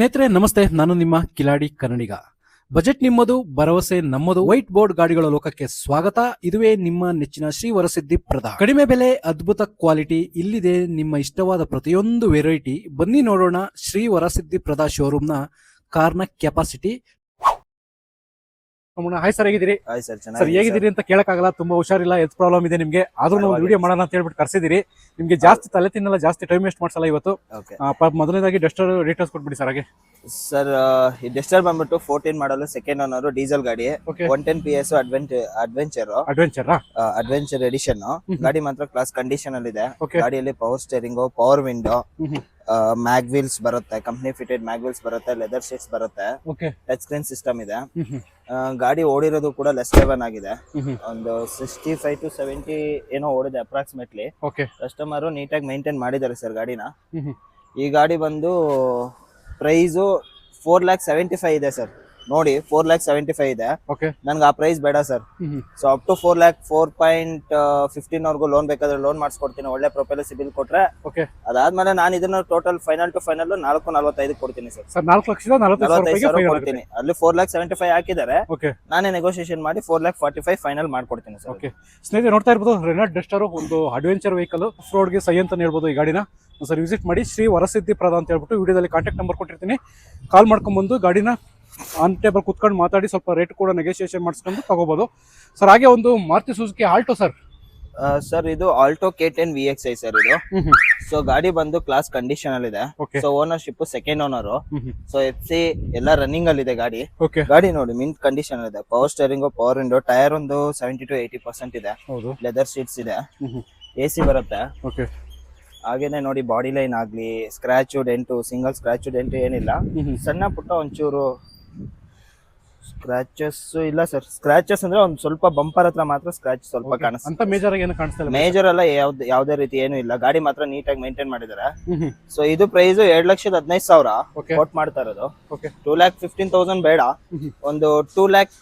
ಸ್ನೇಹಿತರೆ ನಮಸ್ತೆ, ನಾನು ನಿಮ್ಮ ಕಿಲಾಡಿ ಕನ್ನಡಿಗ. ಬಜೆಟ್ ನಿಮ್ಮದು, ಭರವಸೆ ನಮ್ಮದು. ವೈಟ್ ಬೋರ್ಡ್ ಗಾಡಿಗಳ ಲೋಕಕ್ಕೆ ಸ್ವಾಗತ. ಇದುವೇ ನಿಮ್ಮ ನೆಚ್ಚಿನ ಶ್ರೀ ವರಸಿದ್ಧಿ ಪ್ರದ. ಕಡಿಮೆ ಬೆಲೆ, ಅದ್ಭುತ ಕ್ವಾಲಿಟಿ, ಇಲ್ಲಿದೆ ನಿಮ್ಮ ಇಷ್ಟವಾದ ಪ್ರತಿಯೊಂದು ವೆರೈಟಿ. ಬನ್ನಿ ನೋಡೋಣ ಶ್ರೀ ವರಸಿದ್ಧಿ ಪ್ರದ ಶೋರೂಮ್ ನ ಕಾರ್ನ ಕೆಪಾಸಿಟಿ. ಹಾಯ್ ಸರ್, ಹೇಗಿದ್ದೀರಿ? ಸರ್ ಹೇಗಿದ್ದೀರಿ ಅಂತ ಕೇಳಕ್ಕಾಗಲ್ಲ, ತುಂಬಾ ಹುಷಾರಿಲ್ಲ, ಹೆಲ್ತ್ ಪ್ರಾಬ್ಲಮ್ ಇದೆ ನಿಮ್ಗೆ. ಆದ್ರೂ ನಾವು ವಿಡಿಯೋ ಮಾಡೋಣ ಅಂತ ಹೇಳ್ಬಿಟ್ಟು ಕರ್ಸಿದಿರಿ. ನಿಮ್ಗೆ ಜಾಸ್ತಿ ತಲೆ ತಿನ್ನಲ್ಲ, ಜಾಸ್ತಿ ಟೈಮ್ ವೇಸ್ಟ್ ಮಾಡ್ಸಲ್ಲ ಇವತ್ತು. ಮೊದಲನೇದಾಗಿ ಡಸ್ಟರ್ ಡೀಟೇಲ್ಸ್ ಕೊಟ್ಬಿಡಿ ಸರ್. ಹಾಗೆ ಸರ್, ಈ ಡಸ್ಟರ್ ಬಂದ್ಬಿಟ್ಟು 14 ಮಾಡಲ್, ಸೆಕೆಂಡ್ ಓನರ್, ಡೀಸೆಲ್ ಗಾಡಿ, 110 PS, ಅಡ್ವೆಂಚರ್ ಎಡಿಷನ್ ಗಾಡಿ. ಮಾತ್ರ ಕ್ಲಾಸ್ ಕಂಡೀಷನ್ ಅಲ್ಲಿ ಇದೆ. ಗಾಡಿಯಲ್ಲಿ power steering, power window, mag wheels ಬರುತ್ತೆ, ಕಂಪ್ನಿ ಫಿಟೆಡ್ ಮ್ಯಾಗ್ ವೀಲ್ಸ್ ಬರುತ್ತೆ, ಲೆದರ್ ಶೀಟ್ಸ್ ಬರುತ್ತೆ, ಟಚ್ ಸ್ಕ್ರೀನ್ ಸಿಸ್ಟಮ್ ಇದೆ. ಗಾಡಿ ಓಡಿರೋದು ಕೂಡ ಲೆಸ್ 7 ಆಗಿದೆ. ಒಂದು 65 to 70 ಏನೋ ಓಡಿದೆ ಅಪ್ರಾಕ್ಸಿಮೇಟ್ಲಿ. ಕಸ್ಟಮರ್ ನೀಟಾಗಿ ಮೇಂಟೈನ್ ಮಾಡಿದ್ದಾರೆ ಸರ್ ಗಾಡಿನ. ಈ ಗಾಡಿ ಬಂದು ಪ್ರೈಸು 4,75,000 ಇದೆ ಸರ್. ನೋಡಿ, 4,75,000 ಇದೆ. ನನ್ಗೆ ಆ ಪ್ರೈಸ್ ಬೇಡ ಸರ್. ಸೊ ಅಪ್ ಟು 4,15,000 ವರ್ಗು ಲೋನ್ ಬೇಕಾದ್ರೆ ಲೋನ್ ಮಾಡಿಸ್ಕೊಡ್ತೀನಿ, ಒಳ್ಳೆ ಪ್ರೊಫೈಲ್ ಸಿಬಿಲ್ ಕೊಟ್ರೆ. ಅದಾದ್ಮೇಲೆ ನಾನು ಇದನ್ನ ಟೋಟಲ್ ಫೈನಲ್ ಟು ಫೈನಲ್ 4,45,000 ಕೊಡ್ತೀನಿ ಸರ್. 4,45,000 ಕೊಡ್ತೀನಿ. ಅಲ್ಲಿ 4,75,000 ಹಾಕಿದ್ದಾರೆ. ನಾನೇ ನೆಗೋಸಿಯೇಷನ್ ಮಾಡಿ 4,45,000 ಫೈನಲ್ ಮಾಡ್ಕೊಡ್ತೀನಿ ಸರ್. ಸ್ನೇಹಿತರೆ, ನೋಡ್ತಾ ಇರ್ಬೋದು, ರೆನಾಲ್ಟ್ ಡಸ್ಟರ್ ಒಂದು ಅಡ್ವೆಂಚರ್ ವೆಹಿಕಲ್, ಆಫ್ ರೋಡ್ಗೆ ಸೈ ಅಂತ ಹೇಳ್ಬೋದು. ಈ ಗಾಡಿನ ಸರ್ ವಿಸಿಟ್ ಮಾಡಿ, ಶ್ರೀ ವರಸಿದ್ಧಿ ಪ್ರದ ಅಂತ ಹೇಳ್ಬಿಟ್ಟು ವಿಡಿಯೋದಲ್ಲಿ ಕಾಂಟ್ಯಾಕ್ಟ್ ನಂಬರ್ ಕೊಟ್ಟಿರ್ತೀನಿ. ಕಾಲ್ ಮಾಡ್ಕೊಂಡ್ಬಂದು ಗಾಡಿನ ಆನ್ ಟೇಬಲ್ ಕುತ್ಕೊಂಡು ಮಾತಾಡಿ ಸ್ವಲ್ಪ ರೇಟ್ ಕೂಡ ನೆಗೋಸಿಯೇಷನ್ ಮಾಡಿಸ್ಕೊಂಡು ತಗೋಬಹುದು ಸರ್. ಹಾಗೆ ಒಂದು Maruti Suzuki Alto sir. Sir, ಇದು ಆಲ್ಟೋ K10 VXi ಸರ್ ಇದು. ಸೊ ಗಾಡಿ ಬಂದು ಕ್ಲಾಸ್ ಕಂಡೀಷನ್ ಅಲ್ಲಿ ಇದೆ. So ownership second owner. So FC ಎಲ್ಲ ರನ್ನಿಂಗ್ ಅಲ್ಲಿ ಇದೆ ಗಾಡಿ. ಗಾಡಿ ನೋಡಿ ಮಿಂಟ್ ಕಂಡೀಷನ್ ಇದೆ. Power steering, power window, tyre ಒಂದು 70 to 80% ಇದೆ. ಲೆದರ್ ಸೀಟ್ಸ್ ಇದೆ, AC ಬರುತ್ತೆ. ಹಾಗೇನೆ ನೋಡಿ, ಬಾಡಿ ಲೈನ್ ಆಗ್ಲಿ, scratch dent, single scratch dent ಏನಿಲ್ಲ. ಸಣ್ಣ ಪುಟ್ಟ ಒಂಚೂರು ಸ್ಕ್ರಾಚಸ್ ಇಲ್ಲ ಸರ್. ಸ್ಕ್ರಾಚಸ್ ಅಂದ್ರೆ ಒಂದ್ ಸ್ವಲ್ಪ ಬಂಪರ್ ಹತ್ರ ಮಾತ್ರ ಸ್ಕ್ರಾಚ್ ಸ್ವಲ್ಪ ಕಾಣಿಸ್ತಾ. ಮೇಜರ್ ಎಲ್ಲ ಯಾವ್ದೇ ರೀತಿ ಏನು ಇಲ್ಲ. ಗಾಡಿ ಮಾತ್ರ ನೀಟಾಗಿ ಮೇಂಟೈನ್ ಮಾಡಿದ್ದಾರೆ. ಸೊ ಇದು ಪ್ರೈಸ್ 2,15,000 ಕೋಟ್ ಮಾಡ್ತಾ ಇರೋದು. 2,15,000 ಬೇಡ, ಒಂದು 2 lakh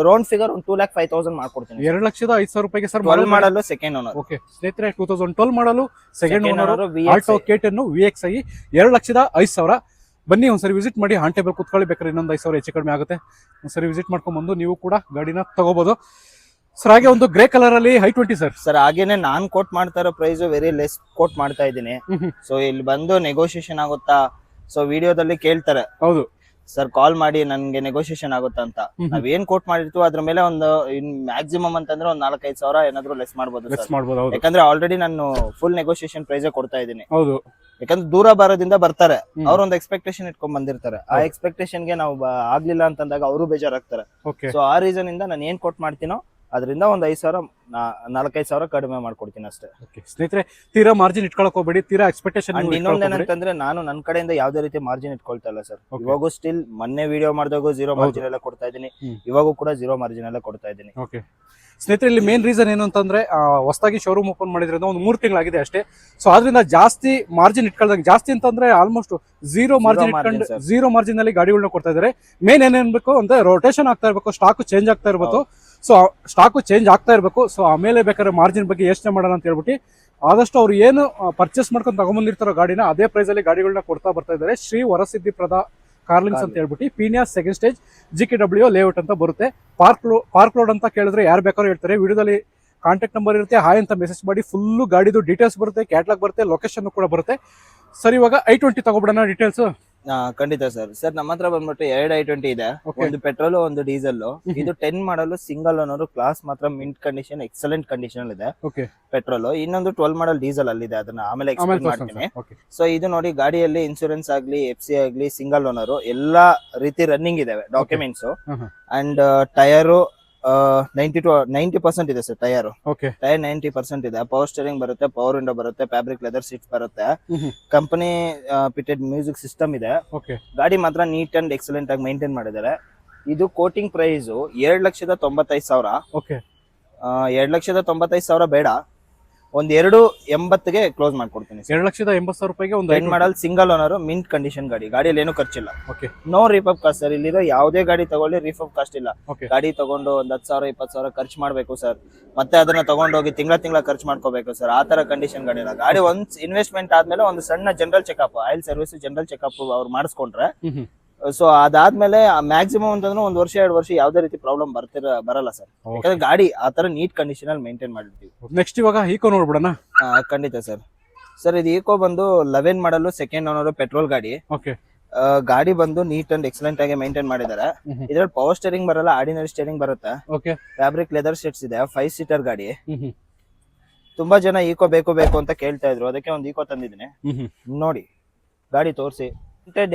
ರೌಂಡ್ ಫಿಗರ್, ಒಂದು 2,05,000 ಮಾಡ್ಕೊಡ್ತೀನಿ. 2,05,000 ರೂಪಾಯಿಗೆ ಸರ್. 12 ಮಾಡಲು ಸೆಕೆಂಡ್ ಓನರ್. ಸ್ನೇಹಿತರೆ, 2012 ಮಾಡಲು second owner Alto K10 VXi 2,05,000. ಬನ್ನಿ ಒಂದ್ಸರಿ ವಿಸಿಟ್ ಮಾಡಿ, ಆನ್ ಟೇಬಲ್ ಕುತ್ಕೊಳ್ಳಿ. ಬೇಕಾದ್ರೆ ಇನ್ನೊಂದು 5,000 ಹೆಚ್ಚು ಕಡಿಮೆ ಆಗುತ್ತೆ. ಒಂದ್ಸರಿ ವಿಸಿಟ್ ಮಾಡ್ಕೊಂಡ್ ಬಂದು ನೀವು ಕೂಡ ಗಾಡಿನ ತಗೋಬಹುದು ಸರ್. ಹಾಗೆ ಒಂದು ಗ್ರೇ ಕಲರ್ ಅಲ್ಲಿ i20 ಸರ್. ಸರ್, ಹಾಗೇನೆ ನಾನ್ ಕೋಟ್ ಮಾಡ್ತಾ ಇರೋ ಪ್ರೈಸ್ ವೆರಿ ಲೆಸ್ ಕೋಟ್ ಮಾಡ್ತಾ ಇದ್ದೀನಿ. ಸೊ ಇಲ್ಲಿ ಬಂದು ನೆಗೋಸಿಯೇಷನ್ ಆಗುತ್ತಾ? ಸೊ ವಿಡಿಯೋದಲ್ಲಿ ಕೇಳ್ತಾರೆ, ಹೌದು ಸರ್ ಕಾಲ್ ಮಾಡಿ ನನ್ಗೆ ನೆಗೋಸಿಯೇಷನ್ ಆಗುತ್ತಾ ಅಂತ. ನಾವ್ ಏನ್ ಕೋಟ್ ಮಾಡಿರ್ತೀವಿ ಅದ್ರ ಮೇಲೆ ಒಂದು ಮ್ಯಾಕ್ಸಿಮಮ್ ಅಂತಂದ್ರೆ ಒಂದು 4,5,000 ಏನಾದ್ರು ಲೆಸ್ ಮಾಡ್ಬೋದು. ಯಾಕಂದ್ರೆ ಆಲ್ರೆಡಿ ನಾನು ಫುಲ್ ನೆಗೋಸಿಯೇಷನ್ ಪ್ರೈಸ್ ಕೊಡ್ತಾ ಇದ್ದೀನಿ. ಹೌದು, ಯಾಕಂದ್ರೆ ದೂರ ಬರೋದಿಂದ ಬರ್ತಾರೆ, ಅವ್ರೊಂದು ಎಕ್ಸ್ಪೆಕ್ಟೇಷನ್ ಇಟ್ಕೊಂಡ್ ಬಂದಿರ್ತಾರೆ. ಆ ಎಕ್ಸ್ಪೆಕ್ಟೇಷನ್ ಗೆ ನಾವು ಆಗ್ಲಿಲ್ಲ ಅಂತಂದಾಗ ಅವರು ಬೇಜಾರಾಗ್ತಾರೆ. ಸೊ ಆ ರೀಸನ್ ಇಂದ ನಾನು ಏನ್ ಕೋಟ್ ಮಾಡ್ತೀನೋ ಅದರಿಂದ ಒಂದು 5,000 4,5,000 ಕಡಿಮೆ ಮಾಡ್ಕೊಡ್ತೀನಿ ಅಷ್ಟೇ. ಸ್ನೇಹಿತರೆ, ತೀರಾ ಮಾರ್ಜಿನ್ ಇಟ್ಕೊಳಕ್ ಹೋಗ್ಬೇಡಿ, ತೀರಾ ಎಕ್ಸ್ಪೆಕ್ಟೇಷನ್. ಇನ್ನೊಂದೇನಂತಂದ್ರೆ ನಾನು ನನ್ನ ಕಡೆಯಿಂದ ಯಾವ್ದೇ ರೀತಿ ಮಾರ್ಜಿನ್ ಇಟ್ಕೊಳ್ತಾ ಇಲ್ಲ ಸರ್. ಇವಾಗೂ ಸ್ಟಿಲ್ ಮೊನ್ನೆ ವಿಡಿಯೋ ಮಾಡಿದಾಗ 0 ಮಾರ್ಜಿನ್ ಎಲ್ಲ ಕೊಡ್ತಾ ಇದೀನಿ. ಇವಾಗೂ ಕೂಡ 0 ಮಾರ್ಜಿನ್ ಎಲ್ಲ ಕೊಡ್ತಾ ಇದೀನಿ. ಸ್ನೇಹಿತರೆ, ಇಲ್ಲಿ ಮೇನ್ ರೀಸನ್ ಏನು ಅಂತಂದ್ರೆ, ಹೊಸದಾಗಿ ಶೋರೂಮ್ ಓಪನ್ ಮಾಡಿದ್ರಿಂದ ಒಂದು 3 ತಿಂಗಳಾಗಿದೆ ಅಷ್ಟೇ. ಸೊ ಆದ್ರಿಂದ ಜಾಸ್ತಿ ಮಾರ್ಜಿನ್ ಇಟ್ಕೊಳ್ದಂಗೆ, ಜಾಸ್ತಿ ಅಂತಂದ್ರೆ ಆಲ್ಮೋಸ್ಟ್ 0 ಮಾರ್ಜಿನ್ ಇಟ್ಕೊಂಡು 0 ಮಾರ್ಜಿನ್ ಅಲ್ಲಿ ಗಾಡಿಗಳನ್ನ ಕೊಡ್ತಾ ಇದಾರೆ. ಮೇನ್ ಏನೇನ್ಬೇಕು ಅಂದ್ರೆ ರೊಟೇಷನ್ ಆಗ್ತಾ ಇರ್ಬೇಕು, ಸ್ಟಾಕ್ ಚೇಂಜ್ ಆಗ್ತಾ ಇರ್ಬೇಕು. ಸೊ ಸ್ಟಾಕು ಚೇಂಜ್ ಆಗ್ತಾ ಇರಬೇಕು. ಸೊ ಆಮೇಲೆ ಬೇಕಾದ್ರೆ ಮಾರ್ಜಿನ್ ಬಗ್ಗೆ ಯೋಚನೆ ಮಾಡೋಣ ಅಂತ ಹೇಳ್ಬಿಟ್ಟು ಆದಷ್ಟು ಅವ್ರು ಏನು ಪರ್ಚೇಸ್ ಮಾಡ್ಕೊಂಡು ತಗೊಂಡ್ಬಂದಿರ್ತಾರೋ ಗಾಡಿನ ಅದೇ ಪ್ರೈಸ್ ಅಲ್ಲಿ ಗಾಡಿಗಳನ್ನ ಕೊಡ್ತಾ ಬರ್ತಾ ಇದ್ದಾರೆ. ಶ್ರೀ ವರಸಿದ್ಧಿ ಪ್ರದ ಕಾರ್ಲಿಂಗ್ಸ್ ಅಂತ ಹೇಳ್ಬಿಟ್ಟು Peenya second stage GKW layout ಅಂತ ಬರುತ್ತೆ. ಪಾರ್ಕ್ ರೋಡ್ ಅಂತ ಕೇಳಿದ್ರೆ ಯಾರು ಬೇಕಾದ್ರೂ ಹೇಳ್ತಾರೆ. ವಿಡಿಯೋದಲ್ಲಿ ಕಾಂಟ್ಯಾಕ್ಟ್ ನಂಬರ್ ಇರುತ್ತೆ, ಹಾಯ್ ಅಂತ ಮೆಸೇಜ್ ಮಾಡಿ. ಫುಲ್ಲು ಗಾಡಿದು ಡೀಟೇಲ್ಸ್ ಬರುತ್ತೆ, ಕ್ಯಾಟ್ಲಾಗ್ ಬರುತ್ತೆ, ಲೊಕೇಶನ್ ಕೂಡ ಬರುತ್ತೆ. ಸರ್, ಇವಾಗ i20 ತಗೋಬಿಡೋಣ ಡೀಟೇಲ್ಸ್. ಖಂಡಿತ ಸರ್. ಸರ್, ನಮ್ಮ ಹತ್ರ ಬಂದ್ಬಿಟ್ಟು 2 i20 ಇದೆ. ಒಂದು ಪೆಟ್ರೋಲ್, ಒಂದು ಡೀಸೆಲ್. ಇದು 10 ಮಾಡಲು ಸಿಂಗಲ್ ಓನರ್, ಕ್ಲಾಸ್ ಮಾತ್ರ ಮಿಂಟ್ ಕಂಡೀಷನ್, ಎಕ್ಸಲೆಂಟ್ ಕಂಡೀಷನ್ ಇದೆ ಪೆಟ್ರೋಲ್. ಇನ್ನೊಂದು 12 ಮಾಡಲ್ ಡೀಸೆಲ್ ಅಲ್ಲಿ ಇದೆ, ಅದನ್ನ ಆಮೇಲೆ ಎಕ್ಸ್ಪ್ಲೇನ್ ಮಾಡ್ತೀನಿ. ಸೊ ಇದು ನೋಡಿ, ಗಾಡಿಯಲ್ಲಿ ಇನ್ಶೂರೆನ್ಸ್ ಆಗ್ಲಿ, FC ಆಗ್ಲಿ, ಸಿಂಗಲ್ ಓನರ್ ಎಲ್ಲಾ ರೀತಿ ರನ್ನಿಂಗ್ ಇದಾವೆ ಡಾಕ್ಯುಮೆಂಟ್ಸ್. ಅಂಡ್ ಟೈರು 90% ಇದೆ ಸರ್. ಟೈರ್ 90% ಇದೆ. ಪವರ್ ಸ್ಟೇರಿಂಗ್ ಬರುತ್ತೆ, ಪವರ್ ವಿಂಡೋ ಬರುತ್ತೆ, ಫ್ಯಾಬ್ರಿಕ್ ಲೆದರ್ ಸೀಟ್ಸ್ ಬರುತ್ತೆ, ಕಂಪನಿ ಫಿಟೆಡ್ ಮ್ಯೂಸಿಕ್ ಸಿಸ್ಟಮ್ ಇದೆ. ಗಾಡಿ ಮಾತ್ರ ನೀಟ್ ಅಂಡ್ ಎಕ್ಸಲೆಂಟ್ ಆಗಿ ಮೇಂಟೈನ್ ಮಾಡಿದ್ದಾರೆ. ಇದು ಕೋಟಿಂಗ್ ಪ್ರೈಸ್ 2,95,000. 2,95,000 ಬೇಡ, ಒಂದ್ 280ಗೆ ಕ್ಲೋಸ್ ಮಾಡ್ಕೊಡ್ತೀನಿ ಸರ್. 2,80,000 ಒಂದು ten model single owner mint condition ಗಾಡಿ, ಗಾಡಿಯಲ್ಲಿ ಏನು ಖರ್ಚಿಲ್ಲ. Okay, no refurb cost sir. ಇಲ್ಲಿರೋ ಯಾವುದೇ ಗಾಡಿ ತಗೊಳ್ಳಿ ರೀಫಪ್ ಕಾಸ್ಟ್ ಇಲ್ಲ. ಓಕೆ, ಗಾಡಿ ತಗೊಂಡು ಒಂದ್ 10,000 20,000 ಖರ್ಚು ಮಾಡ್ಬೇಕು ಸರ್, ಮತ್ತೆ ಅದನ್ನ ತಗೊಂಡೋಗಿ ತಿಂಗಳ ಖರ್ಚು ಮಾಡ್ಕೋಬೇಕು ಸರ್, ಆ ತರ ಕಂಡೀಷನ್ ಗಾಡಿ ಇಲ್ಲ. ಗಾಡಿ ಒಂದ್ ಇನ್ವೆಸ್ಟ್ಮೆಂಟ್ ಆದ್ಮೇಲೆ ಒಂದು ಸಣ್ಣ general checkup, oil service general checkup ಅವ್ರು ಮಾಡಿಸ್ಕೊಂಡ್ರೆ, ಸೊ ಅದಾದ್ಮೇಲೆ ಮ್ಯಾಕ್ಸಿಮಮ್ ಅಂತಂದ್ರೆ 1 ವರ್ಷ 2 ವರ್ಷ ಯಾವ್ದೇ ರೀತಿ ಪ್ರಾಬ್ಲಮ್ ಬರಲ್ಲ ಸರ್. ಯಾಕಂದ್ರೆ ಗಾಡಿ ಆ ತರ ನೀಟ್ ಕಂಡೀಷನ್ ಅಲ್ಲಿ ಮೇಂಟೈನ್ ಮಾಡಿರ್ತೀವಿ. ನೆಕ್ಸ್ಟ್ ಇವಾಗ ಈಕೋ ನೋಡ್ಬಿಡೋಣ. ಖಂಡಿತ ಸರ್. ಸರ್ ಇದು ಈಕೋ ಬಂದು 11 ಮಾಡಲು ಸೆಕೆಂಡ್ ಓನರ್ ಪೆಟ್ರೋಲ್ ಗಾಡಿ. ಓಕೆ, ಗಾಡಿ ಬಂದು ನೀಟ್ ಅಂಡ್ ಎಕ್ಸಲೆಂಟ್ ಆಗಿ ಮೇಂಟೈನ್ ಮಾಡಿದ್ದಾರೆ. ಇದ್ರಲ್ಲಿ ಪವರ್ ಸ್ಟೇರಿಂಗ್ ಬರಲ್ಲ, ಆರ್ಡಿನರಿ ಸ್ಟೇರಿಂಗ್ ಬರುತ್ತೆ. ಓಕೆ, ಫ್ಯಾಬ್ರಿಕ್ ಲೆದರ್ ಸೀಟ್ಸ್ ಇದೆ, 5 ಸೀಟರ್ ಗಾಡಿ. ತುಂಬಾ ಜನ ಈಕೋ ಬೇಕು ಅಂತ ಕೇಳ್ತಾ ಇದ್ರು, ಅದಕ್ಕೆ ಒಂದು ಈಕೋ ತಂದಿದ್ದೀನಿ. ನೋಡಿ ಗಾಡಿ ತೋರಿಸಿ.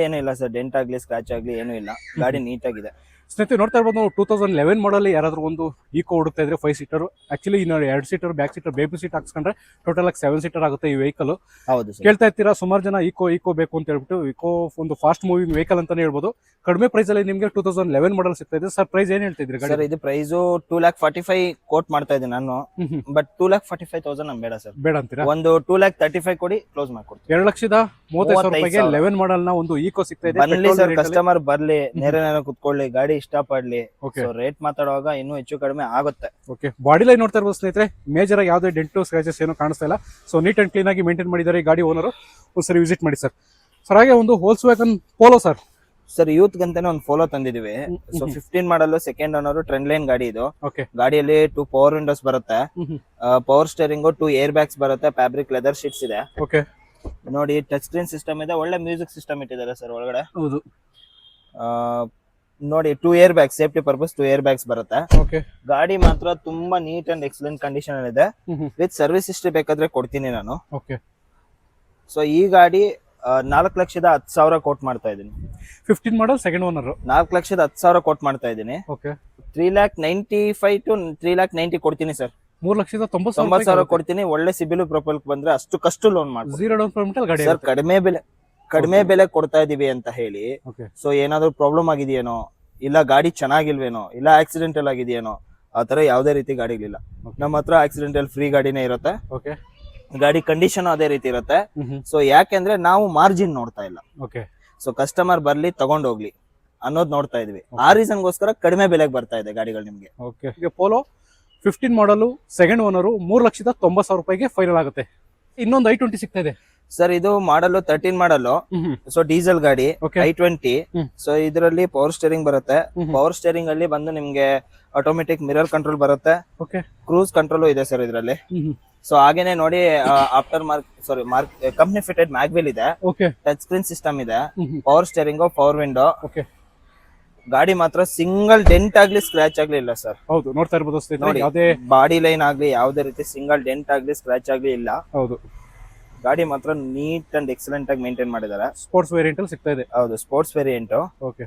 ಏನೂ ಇಲ್ಲ ಸರ್, ಡೆಂಟ್ ಆಗ್ಲಿ ಸ್ಕ್ರಾಚ್ ಆಗ್ಲಿ ಏನೂ ಇಲ್ಲ, ಗಾಡಿ ನೀಟ್ ಆಗಿದೆ. ಸ್ನೇಹಿತರೆ ನೋಡ್ತಾ ಇರ್ಬೋದು, 2011 ಮಾಡಲ್ ಯಾರಾದ್ರೂ ಒಂದು ಈಕೋ ಹುಡುಕ್ತಾ ಇದ್ರೆ 5 ಸೀಟರ್, ಆಕ್ಚುಲಿ ಇನ್ನು 2 seater back seater baby seat ಹಾಕ್ಸ್ಕೊಂಡ್ರೆ ಟೋಟಲ್ ಆಗಿ 7 ಸೀಟರ್ ಆಗುತ್ತೆ ಈ ವೆಹಿಕಲ್. ಹೌದು ಸರ್. ಕೇಳ್ತಾ ಇರ್ತೀರಾ ಸುಮಾರು ಜನ ಈಕೋ ಬೇಕು ಅಂತ ಹೇಳ್ಬಿಟ್ಟು. ಈಕೋ ಒಂದು ಫಾಸ್ಟ್ ಮೂವಿಂಗ್ ವೆಹಿಕಲ್ ಅಂತಾನೆ ಹೇಳ್ಬೋದು. ಕಡಿಮೆ ಪ್ರೈಸ್ ಅಲ್ಲಿ ನಿಮಗೆ 2011 ಮಾಡಲ್ ಸಿಗ್ತಾ ಇದೆ. ಸರ್ ಪ್ರೈಸ್ ಏನ್ ಹೇಳ್ತಿದ್ರಿ ಗಾಡಿ? ಸರ್ ಇದು ಪ್ರೈಸ್ 2,45,000 ಕೋಟ್ ಮಾಡ್ತಾ ಇದ್ದೀನಿ ನಾನು, ಬಟ್ 2,45,000 ನಮ್ ಬೇಡ ಸರ್. ಬೇಡ ಅಂತೀರಾ? ಒಂದು 2,35,000 ಕೊಡಿ, ಕ್ಲೋಸ್ ಮಾಡ್ಕೊಡ್ತೀನಿ. 2,35,000 11 ಮಾಡಲ್ ನ ಒಂದು ಈಕೋ ಸಿಗ್ತಾ ಇದೆ. ಬನ್ನಿ ಸರ್, ಕಸ್ಟಮರ್ ಬರ್ಲಿ, ನೇರ ಕುತ್ಕೊಳ್ಳಿ, ಗಾಡಿ ಇಷ್ಟ ಪಡ್ಲಿ. Okay. ರೇಟ್ ಮಾತಾಡುವಾಗ ಇನ್ನೂ ಹೆಚ್ಚು ಕಡಿಮೆ ಆಗುತ್ತೆ. ಓಕೆ, ಬಾಡಿ ಲೈನ್ ನೋಡ್ತಾ ಇರ್ಬೋದು ಸ್ನೇಹಿತರೆ, ಮೇಜರ್ ಆಗಿ ಯಾವುದೇ ಡೆಂಟು ಸ್ಕ್ರಾಚಸ್ ಏನು ಕಾಣಿಸ್ತಾ ಇಲ್ಲ. ಸೊ ನೀಟ್ ಅಂಡ್ ಕ್ಲೀನ್ ಆಗಿ ಮೇಂಟೈನ್ ಮಾಡಿದ್ದಾರೆ ಈ ಗಾಡಿ ಓನರ್. ಒಂದ್ಸರಿ ವಿಸಿಟ್ ಮಾಡಿ ಸರ್. ಸರ್ ಹಾಗೆ ಒಂದು Volkswagen Polo sir. Sir youth ಗಂತಾನೆ ಒಂದು ಫೋಲೋ ತಂದಿದೀವಿ. ಸೊ 15 ಮಾಡಲು ಸೆಕೆಂಡ್ ಓನರ್ ಟ್ರೆಂಡ್ ಲೈನ್ ಗಾಡಿ ಇದು. ಓಕೆ, ಗಾಡಿಯಲ್ಲಿ 2 ಪವರ್ ವಿಂಡೋಸ್ ಬರುತ್ತೆ, ಪವರ್ ಸ್ಟೇರಿಂಗ್, 2 ಏರ್ ಬ್ಯಾಗ್ಸ್ ಬರುತ್ತೆ, ಫ್ಯಾಬ್ರಿಕ್ ಲೆದರ್ ಶೀಟ್ಸ್ ಇದೆ. ಓಕೆ, ನೋಡಿ ಟಚ್ ಸ್ಕ್ರೀನ್ ಸಿಸ್ಟಮ್ ಇದೆ, ಒಳ್ಳೆ ಮ್ಯೂಸಿಕ್ ಸಿಸ್ಟಮ್ ಇಟ್ಟಿದ್ದಾರೆ ಸರ್ ಒಳಗಡೆ. ಹೌದು, ನೋಡಿ 2 air bags, safety purpose 2 air bags ಬರುತ್ತೆ. ಓಕೆ, ಗಾಡಿ ಮಾತ್ರ ತುಂಬಾ ನೀಟ್ ಅಂಡ್ ಎಕ್ಸಲೆಂಟ್ ಕಂಡೀಷನ್ ಅಲ್ಲಿ ಇದೆ. ವಿತ್ ಸರ್ವಿಸ್ ಹಿಸ್ಟ್ರಿ ಬೇಕಾದ್ರೆ ಕೊಡ್ತೀನಿ ನಾನು. ಓಕೆ, ಸೊ ಈ ಗಾಡಿ 4,10,000 ಕೋಟ್ ಮಾಡ್ತಾ ಇದ್ದೀನಿ. 15 ಮಾಡಲ್ ಸೆಕೆಂಡ್ ಓನರ್. 4,10,000 ಕೋಟ್ ಮಾಡ್ತಾ ಇದ್ದೀನಿ. ಓಕೆ, 3,95,000 to 3,90,000 ಕೊಡ್ತೀನಿ ಸರ್. 3,90,000 ಕೊಡ್ತೀನಿ. ಒಳ್ಳೆ ಸಿಬಿಲ್ ಪ್ರೊಫೈಲ್ ಬಂದ್ರೆ ಅಷ್ಟು ಲೋನ್ ಮಾಡ್ತೀನಿ. 0 ಡೌನ್ ಪೇಮೆಂಟ್ ಅಲ್ಲಿ ಗಾಡಿ ಸರ್ ಕಡಿಮೆ ಬೆಲೆ ಕೊಡ್ತಾ ಇದೀವಿ ಅಂತ ಹೇಳಿ, ಸೊ ಏನಾದ್ರು ಪ್ರಾಬ್ಲಮ್ ಆಗಿದೆಯೇನೋ, ಇಲ್ಲ ಗಾಡಿ ಚೆನ್ನಾಗಿಲ್ವೇನೋ, ಇಲ್ಲ ಆಕ್ಸಿಡೆಂಟಲ್ ಆಗಿದೆಯೇನೋ, ಆತರ ಯಾವ್ದೇ ರೀತಿ ಗಾಡಿಗಳಿಲ್ಲ ನಮ್ಮ ಹತ್ರ. ಆಕ್ಸಿಡೆಂಟಲ್ ಫ್ರೀ ಗಾಡಿನೇ ಇರುತ್ತೆ. ಓಕೆ, ಗಾಡಿ ಕಂಡೀಷನ್ ಅದೇ ರೀತಿ ಇರುತ್ತೆ. ಸೊ ಯಾಕೆಂದ್ರೆ ನಾವು ಮಾರ್ಜಿನ್ ನೋಡ್ತಾ ಇಲ್ಲ. ಓಕೆ, ಸೊ ಕಸ್ಟಮರ್ ಬರ್ಲಿ ತಗೊಂಡ್ ಹೋಗ್ಲಿ ಅನ್ನೋದು ನೋಡ್ತಾ ಇದೀವಿ. ಆ ರೀಸನ್ಗೋಸ್ಕರ ಕಡಿಮೆ ಬೆಲೆಗೆ ಬರ್ತಾ ಇದೆ ಗಾಡಿಗಳು ನಿಮ್ಗೆ. ಓಕೆ, ಈಗ ಪೋಲೋ 15 ಮಾಡಲು ಸೆಕೆಂಡ್ ಓನರು 3,90,000 ಫೈನಲ್ ಆಗುತ್ತೆ. ಇನ್ನೊಂದು i20 ಸಿಗ್ತಾ ಇದೆ ಸರ್. ಇದು ಮಾಡಲು 13 ಮಾಡಲು, ಸೊ ಡೀಸೆಲ್ ಗಾಡಿ, i20. ಸೊ ಇದರಲ್ಲಿ ಪವರ್ ಸ್ಟೇರಿಂಗ್ ಬರುತ್ತೆ. ಪವರ್ ಸ್ಟೇರಿಂಗ್ ಅಲ್ಲಿ ಬಂದು ನಿಮ್ಗೆ ಆಟೋಮೆಟಿಕ್ ಮಿರರ್ ಕಂಟ್ರೋಲ್ ಬರುತ್ತೆ. ಓಕೆ, ಕ್ರೂಸ್ ಕಂಟ್ರೋಲ್ ಇದೆ ಸರ್ ಇದರಲ್ಲಿ. ಸೊ ಹಾಗೇನೆ ನೋಡಿ ಕಂಪ್ನಿ ಫಿಟೆಡ್ ಮ್ಯಾಗ್ವಿಲ್ ಇದೆ. ಓಕೆ, ಟಚ್ ಸ್ಕ್ರೀನ್ ಸಿಸ್ಟಮ್ ಇದೆ, power steering, power window. Okay, ಗಾಡಿ ಮಾತ್ರ ಸಿಂಗಲ್ ಡೆಂಟ್ ಆಗ್ಲಿ ಸ್ಕ್ರಾಚ್ ಆಗ್ಲಿ ಇಲ್ಲ ಸರ್. ಹೌದು, ನೋಡ್ತಾ ಇರ್ಬೋದು ಸ್ನೇಹಿತರೆ, ಯಾವುದೇ ಬಾಡಿ ಲೈನ್ ಆಗ್ಲಿ ಯಾವುದೇ ರೀತಿ ಸಿಂಗಲ್ ಡೆಂಟ್ ಆಗ್ಲಿ ಸ್ಕ್ರಾಚ್ ಆಗ್ಲಿ ಇಲ್ಲ. ಹೌದು, ಗಾಡಿ ಮಾತ್ರ ನೀಟ್ ಅಂಡ್ ಎಕ್ಸಲೆಂಟ್ ಆಗಿ ಮೇಂಟೈನ್ ಮಾಡಿದ್ದಾರೆ. ಸ್ಪೋರ್ಟ್ಸ್ ವೇರಿಯಂಟ್ ಅಲ್ಲಿ ಸಿಗ್ತಾ ಇದೆ. ಹೌದು, ಸ್ಪೋರ್ಟ್ಸ್ ವೇರಿಯಂಟ್. ಓಕೆ,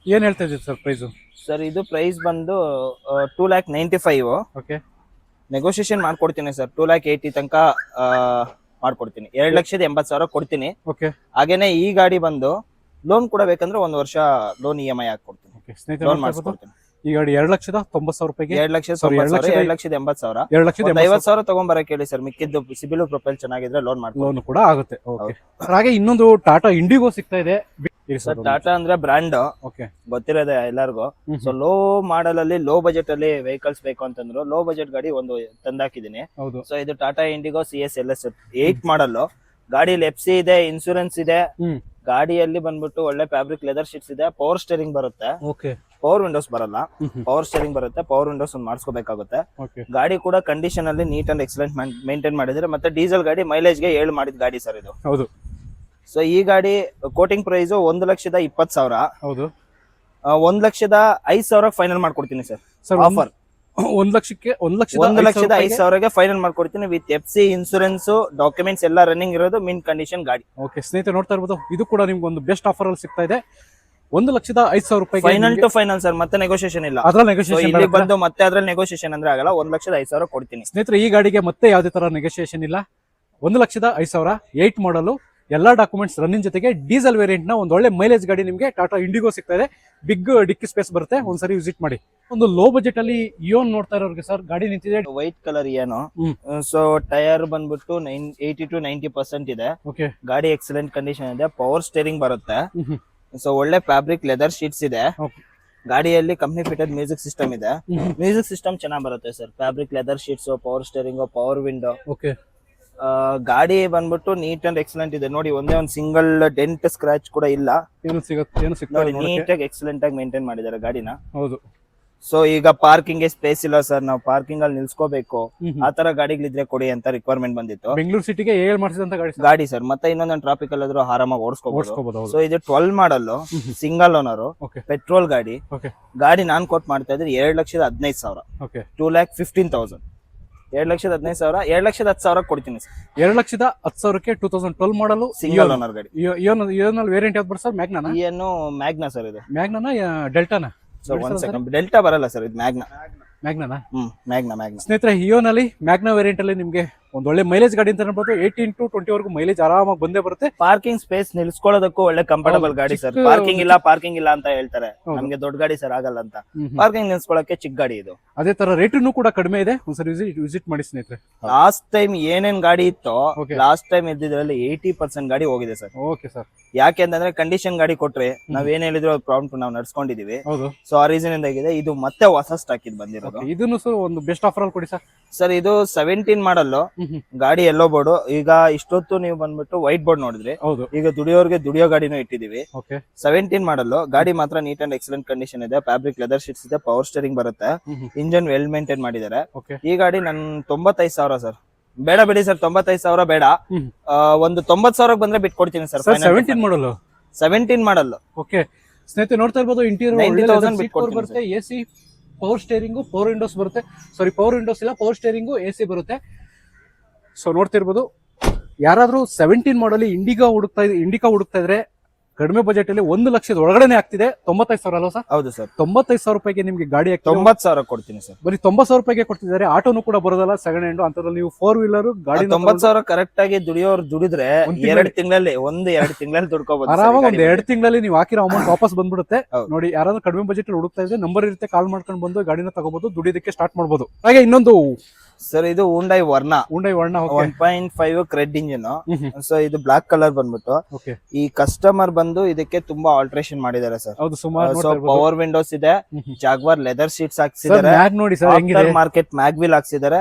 ಏನ್ ಹೇಳ್ತಾ ಇದ್ದೀರಿ ಸರ್ ಪ್ರೈಸ್? ಸರ್ ಇದು ಪ್ರೈಸ್ ಬಂದು 2,95,000. ಓಕೆ, ನೆಗೋಷಿಯೇಷನ್ ಮಾಡ್ಕೊಡ್ತೀನಿ ಸರ್. 2,80,000 ತನಕ ಮಾಡ್ಕೊಡ್ತೀನಿ. 2,80,000 ಕೊಡ್ತೀನಿ. ಓಕೆ, ಹಾಗೇನೆ ಈ ಗಾಡಿ ಬಂದು ಲೋನ್ ಕೂಡ ಬೇಕಂದ್ರೆ 1 ವರ್ಷ ಲೋನ್ EMI ಹಾಕೊಡ್ತೀನಿ. ಓಕೆ ಸ್ನೇಹಿತರೆ, ಲೋನ್ ಮಾಡಿಸ್ಕೊಡ್ತೀನಿ. ಈ ಗಾಡಿ 2,90,000 2,90,000 50,000 ತಗೊಂಬರಕ್ಕೆ ಹೇಳಿ ಸರ್. ಮಿಕ್ಕಿದ್ದು ಸಿಬಿಲ್ ಪ್ರೊಫೈಲ್ ಚೆನ್ನಾಗಿದ್ರೆ ಲೋನ್ ಲೋನ್ ಕೂಡ ಆಗುತ್ತೆ. ಓಕೆ, ಹಾಗೆ ಇನ್ನೊಂದು ಟಾಟಾ ಇಂಡಿಗೋ ಸಿಗ್ತಾ ಇದೆ ಸರ್. ಟಾಟಾ ಅಂದ್ರೆ ಬ್ರ್ಯಾಂಡ್ ಗೊತ್ತಿರೋದೆ ಎಲ್ಲರಿಗೂ. ಸೊ ಲೋ ಮಾಡಲ್ ಅಲ್ಲಿ, ಲೋ ಬಜೆಟ್ ಅಲ್ಲಿ ವೆಹಿಕಲ್ಸ್ ಬೇಕು ಅಂತಂದ್ರು ಲೋ ಬಜೆಟ್ ಗಾಡಿ ಒಂದು ತಂದಾಕಿದೀನಿ. ಸೊ ಇದು ಟಾಟಾ ಇಂಡಿಗೋ CS LS 8 ಮಾಡಲ್. ಗಾಡಿಯಲ್ಲಿ FC ಇದೆ, ಇನ್ಸೂರೆನ್ಸ್ ಇದೆ. ಗಾಡಿಯಲ್ಲಿ ಬಂದ್ಬಿಟ್ಟು ಒಳ್ಳೆ ಫ್ಯಾಬ್ರಿಕ್ ಲೆದರ್ ಶೀಟ್ಸ್ ಇದೆ. ಪವರ್ ಸ್ಟೇರಿಂಗ್ ಬರುತ್ತೆ. ಓಕೆ, ಪವರ್ ವಿಂಡೋಸ್ ಬರಲ್ಲ, ಪವರ್ ಸ್ಟೇರಿಂಗ್ ಬರುತ್ತೆ. ಪವರ್ ವಿಂಡೋಸ್ ಒಂದು ಮಾಡಿಸ್ಕೋಬೇಕಾಗುತ್ತೆ. ಗಾಡಿ ಕೂಡ ಕಂಡೀಷನ್ ಅಲ್ಲಿ ನೀಟ್ ಅಂಡ್ ಎಕ್ಸಲೆಂಟ್ ಮೇಂಟೈನ್ ಮಾಡಿದ್ರೆ. ಮತ್ತೆ ಡೀಸೆಲ್ ಗಾಡಿ, ಮೈಲೇಜ್ ಗೆ 7 ಮಾಡಿದ ಗಾಡಿ ಸರ್ ಇದು. ಹೌದು. ಸೊ ಈ ಗಾಡಿ ಕೋಟಿಂಗ್ ಪ್ರೈಸ್ 1,20,000. ಹೌದು, 1,05,000 ಫೈನಲ್ ಮಾಡ್ಕೊಡ್ತೀನಿ ಸರ್. ಆಫರ್ 1,05,000 ಫೈನಲ್ ಮಾಡ್ಕೊಡ್ತೀನಿ. ವಿತ್ FC, ಇನ್ಸೂರೆನ್ಸ್, ಡಾಕ್ಯುಮೆಂಟ್ಸ್ ಎಲ್ಲ ರನ್ನಿಂಗ್ ಇರೋದು, ಮಿನ್ ಕಂಡೀಷನ್ ಗಾಡಿ. ಓಕೆ ಸ್ನೇಹಿತರೆ, ನೋಡ್ತಾ ಇರ್ಬೋದು, ಇದು ಕೂಡ ನಿಮ್ಗೆ ಒಂದು ಬೆಸ್ಟ್ ಆಫರ್ ಅಲ್ಲಿ ಸಿಗ್ತಾ ಇದೆ. 1,05,000 ಫೈನಲ್ ಟು ಫೈನಲ್ ಸರ್. ಮತ್ತೆ ನೆಗೋಷಿಯೇಷನ್ ಇಲ್ಲ. ಇಲ್ಲಿ ಬಂದು ಮತ್ತೆ ಅದ್ರಲ್ಲಿ ನೆಗೋಷಿಯೇಷನ್ ಅಂದ್ರೆ ಆಗಲ್ಲ. 1,05,000 ಕೊಡ್ತೀನಿ ಸ್ನೇಹಿತರೆ. ಈ ಗಾಡಿಗೆ ಮತ್ತೆ ಯಾವುದೇ ತರ ನೆಗೋಷಿಯೇಷನ್ ಇಲ್ಲ. 1,05,000 8 ಮಾಡಲು ಎಲ್ಲಾ ಡಾಕ್ಯುಮೆಂಟ್ಸ್ ರನ್ನಿಂಗ್ ಜೊತೆಗೆ ಡೀಸೆಲ್ ವೇರಿಯಂಟ್ ನ ಒಂದು ಒಳ್ಳೆ ಮೈಲೇಜ್ ಗಾಡಿ ನಿಮಗೆ ಟಾಟಾ ಇಂಡಿಗೋ ಸಿಗ್ತಾ ಇದೆ. ಬಿಗ್ ಡಿಕ್ಕಿ ಸ್ಪೇಸ್ ಬರುತ್ತೆ, ಒಂದ್ಸರಿ ವಿಸಿಟ್ ಮಾಡಿ. ಒಂದು ಲೋ ಬಜೆಟ್ ಅಲ್ಲಿ ಇಯೋನ್ ನೋಡ್ತಾ ಇರೋರಿಗೆ ಸರ್ ಗಾಡಿ ನಿಂತಿದೆ ವೈಟ್ ಕಲರ್ ಏನು. ಸೊ ಟೈರ್ ಬಂದ್ಬಿಟ್ಟು 80 to 90% ಇದೆ. ಓಕೆ, ಗಾಡಿ ಎಕ್ಸಲೆಂಟ್ ಕಂಡೀಷನ್ ಇದೆ. ಪವರ್ ಸ್ಟೇರಿಂಗ್ ಬರುತ್ತೆ. ಸೊ ಒಳ್ಳೆ ಫ್ಯಾಬ್ರಿಕ್ ಲೆದರ್ ಶೀಟ್ಸ್ ಇದೆ. ಗಾಡಿಯಲ್ಲಿ ಕಂಪ್ನಿ ಫಿಟೆಡ್ ಮ್ಯೂಸಿಕ್ ಸಿಸ್ಟಮ್ ಇದೆ. ಮ್ಯೂಸಿಕ್ ಸಿಸ್ಟಮ್ ಚೆನ್ನಾಗಿ ಬರುತ್ತೆ sir. Fabric leather seats, power steering, power window. Okay, ಗಾಡಿ ಬಂದ್ಬಿಟ್ಟು ನೀಟ್ ಅಂಡ್ ಎಕ್ಸಲೆಂಟ್ ಇದೆ. ನೋಡಿ ಒಂದೇ ಒಂದು ಸಿಂಗಲ್ ಡೆಂಟ್ ಸ್ಕ್ರಾಚ್ ಕೂಡ ಇಲ್ಲ. ಏನು ಸಿಗುತ್ತೆ ನೋಡಿ ನೀಟ್ ಆಗಿ ಎಕ್ಸಲೆಂಟ್ ಆಗಿ ಮೇಂಟೈನ್ ಮಾಡಿದ್ದಾರೆ ಗಾಡಿನ. ಹೌದು. ಸೊ ಈಗ ಪಾರ್ಕಿಂಗ್ ಸ್ಪೇಸ್ ಇಲ್ಲ ಸರ್, ನಾವು ಪಾರ್ಕಿಂಗ್ ಅಲ್ಲಿ ನಿಲ್ಸ್ಕೋಬೇಕು, ಆತರ ಗಾಡಿಗಳಿದ್ರೆ ಕೊಡಿ ಅಂತ ರಿಕ್ವೈರ್ಮೆಂಟ್ ಬಂದಿತ್ತು. ಬೆಂಗಳೂರು ಸಿಟಿಗೆ ಏಳ್ ಮಾಡಿಸಿದಂತ ಗಾಡಿ ಸರ್. ಮತ್ತೆ ಇನ್ನೊಂದು ಟ್ರಾಫಿಕ್ ಅಲ್ಲಾದ್ರೂ ಆರಾಮಾಗಿ ಓಡಿಸ್ಕೋಬಹುದು. ಸೊ ಇದು 12 ಮಾಡಲ್, ಸಿಂಗಲ್ ಓನರ್, ಪೆಟ್ರೋಲ್ ಗಾಡಿ. ಗಾಡಿ ನಾನ್ ಕೋಟ್ ಮಾಡ್ತಾ ಇದ್ರೆ 2,15,000. 2,15,000. 2,15,000. 2,10,000 ಕೊಡ್ತೀನಿ ಸರ್. 2,10,000ಕ್ಕೆ 2012 ಮಾಡಲು ಸಿಂಗಲ್ ಓನರ್ ಗಾಡಿ. ಇಯೋನಲ್ಲಿ ವೇರಿಯಂಟ್ ಯಾವ್ದು ಬರುತ್ತೆ ಸರ್? ಮ್ಯಾಗ್ನಾನ? ಏನು ಮ್ಯಾಗ್ನಾ ಸರ್ ಇದು. ಮ್ಯಾಗ್ನಾನ ಡೆಲ್ಟಾನ? ಸೊ ಒಂದ್ ಸೆಕೆಂಡ್, ಡೆಲ್ಟಾ ಬರಲ್ಲ ಸರ್, ಇದು ಮ್ಯಾಗ್ನಾ. ಮ್ಯಾಗ್ನಾನ? ಮ್ಯಾಗ್ನಾ. ಸ್ನೇಹಿತರೆ, ಹಿಯೋನಲ್ಲಿ ಮ್ಯಾಗ್ನಾ ವೇರಿಯಂಟ್ ಅಲ್ಲಿ ನಿಮಗೆ ಒಂದು ಒಳ್ಳೆ ಮೈಲೇಜ್ ಗಾಡಿ ಅಂತ ಹೇಳ್ಬೋದು. 18 to 20 ವರೆಗೂ ಮೈಲೇಜ್ ಆರಾಮಾಗಿ ಬಂದೇ ಬರುತ್ತೆ. ಪಾರ್ಕಿಂಗ್ ಸ್ಪೇಸ್ ನಿಲ್ಸ್ಕೊಳ್ಳೋದಕ್ಕೂ ಒಳ್ಳೆ ಕಂಫರ್ಟಬಲ್ ಗಾಡಿ ಸರ್. ಪಾರ್ಕಿಂಗ್ ಇಲ್ಲ ಅಂತ ಹೇಳ್ತಾರೆ, ನಮ್ಗೆ ದೊಡ್ಡ ಗಾಡಿ ಸರ್ ಆಗಲ್ಲ ಅಂತ. ಪಾರ್ಕಿಂಗ್ ನಿಲ್ಸ್ಕೊಳ್ಳೋಕೆ ಚಿಕ್ಕ ಗಾಡಿ ಇದು. ಅದೇ ತರ ರೇಟನ್ನು ಕೂಡ ಕಡಿಮೆ ಇದೆ. ಒಂದ್ಸರಿ ವಿಸಿಟ್ ಮಾಡಿ ಸ್ನೇಹಿತರೆ. ಲಾಸ್ಟ್ ಟೈಮ್ ಏನೇನ್ ಗಾಡಿ ಇತ್ತು, ಲಾಸ್ಟ್ ಟೈಮ್ ಇದ್ದಿದ್ರಲ್ಲಿ 80% ಗಾಡಿ ಹೋಗಿದೆ ಸರ್. Okay sir. ಯಾಕೆ ಅಂತಂದ್ರೆ ಕಂಡೀಷನ್ ಗಾಡಿ ಕೊಟ್ರೆ ನಾವ್ ಏನ್ ಹೇಳಿದ್ರು ಪ್ರಾಂಪ್ಟ್ ನಾವು ನಡ್ಸ್ಕೊಂಡಿದೀವಿ. ಸೊ ಆ ರೀಸನ್ ಇಂದ ಆಗಿದೆ. ಇದು ಮತ್ತೆ ಹೊಸ ಸ್ಟಾಕ್ ಇದು ಬಂದಿರೋದು. ಇದನ್ನು ಸರ್ ಒಂದು ಬೆಸ್ಟ್ ಆಫರ್ ಅಲ್ಲಿ ಕೊಡಿ ಸರ್. ಸರ್ ಇದು 17 ಮಾಡಲ್ ಗಾಡಿ, ಯೆಲ್ಲೋ ಬೋರ್ಡ್. ಈಗ ಇಷ್ಟೊತ್ತು ನೀವು ಬಂದ್ಬಿಟ್ಟು ವೈಟ್ ಬೋರ್ಡ್ ನೋಡಿದ್ರಿ. ಈಗ ದುಡಿಯೋರ್ಗೆ ದುಡಿಯೋ ಗಾಡಿನೂ ಇಟ್ಟಿದೀವಿ. 17 ಮಾಡಲ್ ಗಾಡಿ ಮಾತ್ರ ನೀಟ್ ಅಂಡ್ ಎಕ್ಸಲೆಂಟ್ ಕಂಡೀಷನ್ ಇದೆ. ಫ್ಯಾಬ್ರಿಕ್ ಲೆದರ್ ಶೀಟ್ಸ್ ಇದೆ. ಪವರ್ ಸ್ಟೇರಿಂಗ್ ಬರುತ್ತೆ. ಇಂಜನ್ ವೆಲ್ ಮೇಂಟೈನ್ ಮಾಡಿದ್ದಾರೆ. ಈ ಗಾಡಿ ನನ್ 95,000 ಸರ್. ಬೇಡ ಬಿಡಿ ಸರ್, 95,000 ಬೇಡ. ಒಂದು 90,000 ಬಂದ್ರೆ ಬಿಟ್ಕೊಡ್ತೀನಿ ಸರ್. 17 ಮಾಡಲ್. ಓಕೆ ಸ್ನೇಹಿತರೆ, ನೋಡ್ತಾ ಇರ್ಬೋದು ಇಂಟೀರಿಯರ್ ಬರುತ್ತೆ. AC, power steering, power Windows ಬರುತ್ತೆ. ಸಾರಿ, ಪವರ್ ವಿಂಡೋಸ್ ಇಲ್ಲ, ಪವರ್ ಸ್ಟೇರಿಂಗು, ಎಸಿ ಬರುತ್ತೆ. ಸೊ ನೋಡ್ತಿರ್ಬೋದು, ಯಾರಾದ್ರೂ 17 ಮಾಡಲ್ ಇಂಡಿಕಾ ಹುಡುಕ್ತಾ ಇದ್ರೆ ಕಡಿಮೆ ಬಜೆಟ್ ಅಲ್ಲಿ 1 ಲಕ್ಷದ ಒಳಗಡೆ ಆಗ್ತಿದೆ. 95,000 ಅಲ್ವಾ ಸರ್? ಹೌದು ಸರ್. 95,000 ರೂಪಾಯಿಗೆ ನಿಮ್ಗೆ ಗಾಡಿ 90,000 ಕೊಡ್ತೀನಿ ಸರ್. ಬರೀ 90,000 ರೂಪಾಯಿಗೆ ಕೊಡ್ತಿದ್ದಾರೆ. ಆಟೋನು ಕೂಡ ಬರೋದಲ್ಲ, ಸೆಕೆಂಡ್ ಹ್ಯಾಂಡ್ ಅಂತದ್ರಲ್ಲಿ ನೀವು 4 ವೀಲರ್ ಗಾಡಿ 90,000 ಕರೆಕ್ಟ್ ಆಗಿ ದುಡಿಯೋರು ದುಡಿದ್ರೆ 2 ತಿಂಗಳಲ್ಲಿ ದುಡ್ಕೋಬಹುದು ಆರಾಮಾಗಿ. 2 ತಿಂಗಳಲ್ಲಿ ನೀವು ಹಾಕಿರೋ ಅಮೌಂಟ್ ವಾಪಸ್ ಬಂದ್ಬಿಡುತ್ತೆ. ನೋಡಿ, ಯಾರಾದ್ರೂ ಕಡಿಮೆ ಬಜೆಟ್ ಅಲ್ಲಿ ಹುಡುಕ್ತಾ ಇದ್ರೆ ನಂಬರ್ ಇರುತ್ತೆ, ಕಾಲ್ ಮಾಡ್ಕೊಂಡು ಬಂದು ಗಾಡಿನ ತಗೋಬಹುದು, ದುಡಿಯೋದಕ್ಕೆ ಸ್ಟಾರ್ಟ್ ಮಾಡಬಹುದು. ಹಾಗೆ ಇನ್ನೊಂದು ಸರ್, ಇದು Hyundai Verna 1.5 CRDi engine. So ಇದು ಬ್ಲಾಕ್ ಕಲರ್ ಬಂದ್ಬಿಟ್ಟು, ಈ ಕಸ್ಟಮರ್ ಬಂದು ಇದಕ್ಕೆ ತುಂಬಾ ಆಲ್ಟ್ರೇಷನ್ ಮಾಡಿದ್ದಾರೆ ಸರ್. ಸೊ ಪವರ್ ವಿಂಡೋಸ್ ಇದೆ, ಜಾಗ್ವಾರ್ ಲೆದರ್ ಶೀಟ್ಸ್ ಹಾಕ್ಸಿದ್ದಾರೆ, ಮಾರ್ಕೆಟ್ ಮ್ಯಾಗ್ವಿಲ್ ಹಾಕ್ಸಿದ್ದಾರೆ.